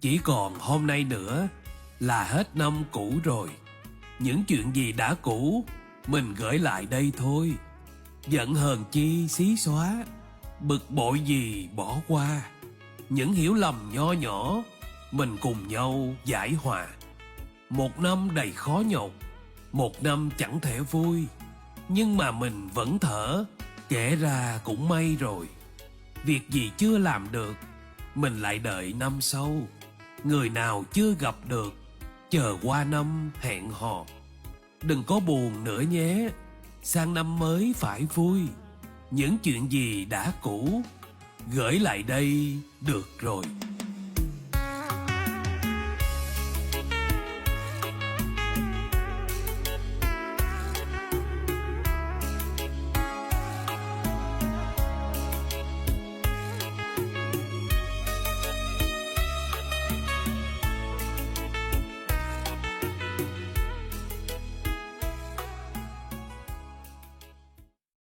Chỉ còn hôm nay nữa là hết năm cũ rồi. Những chuyện gì đã cũ mình gửi lại đây thôi. Giận hờn chi xí xóa, bực bội gì bỏ qua. Những hiểu lầm nho nhỏ mình cùng nhau giải hòa. Một năm đầy khó nhọc, một năm chẳng thể vui, nhưng mà mình vẫn thở, kể ra cũng may rồi. Việc gì chưa làm được mình lại đợi năm sau. Người nào chưa gặp được chờ qua năm hẹn hò. Đừng có buồn nữa nhé, sang năm mới phải vui. Những chuyện gì đã cũ gửi lại đây được rồi.